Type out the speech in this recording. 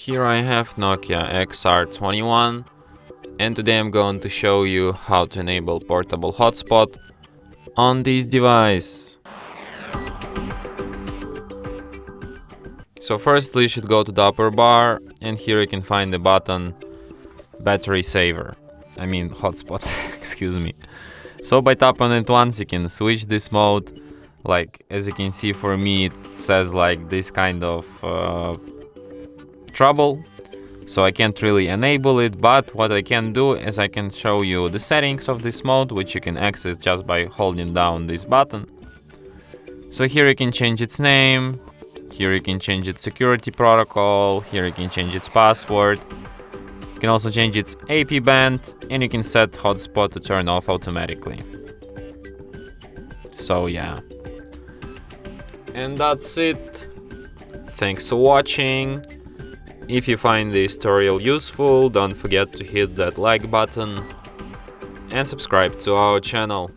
Here I have Nokia XR21, and today I'm going to show you how to enable portable hotspot on this device. So firstly you should go to the upper bar, and here you can find the button battery saver. I mean hotspot, excuse me. So by tapping it once you can switch this mode. Like as you can see, for me it says like this kind of trouble, so I can't really enable it, but what I can do is I can show you the settings of this mode, which you can access just by holding down this button. So here you can change its name, here you can change its security protocol, here you can change its password, you can also change its AP band, and you can set hotspot to turn off automatically. So yeah, and that's it. Thanks for watching. If you find this tutorial useful, don't forget to hit that like button and subscribe to our channel.